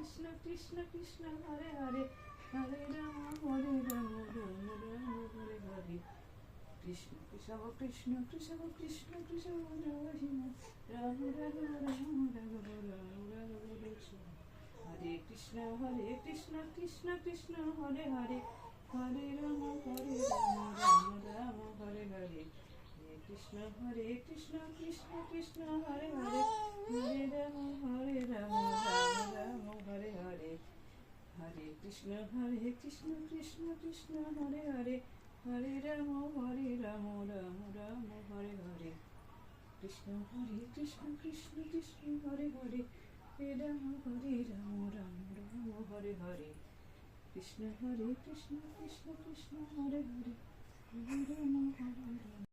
Krishna Krishna Hare Hare Hare Ram Hare Ram Ram Ram Hare Hare Krishna Krishna Krishna Krishna Krishna Krishna Ram Ram Ram Ram Ram Ram Hare Krishna Krishna Krishna Hare Hare Hare Ram Ram Ram Hare Hare Krishna Krishna Krishna Hare Hare Hare Ram Ram Ram Hare Hare Hare Krishna Krishna Krishna Hare Hare Hare Ram Ram Ram Hare Hare Krishna Krishna Krishna Hare Hare Hare Ram Ram Ram Hare Hare Krishna Krishna Krishna Hare Hare Hare Ram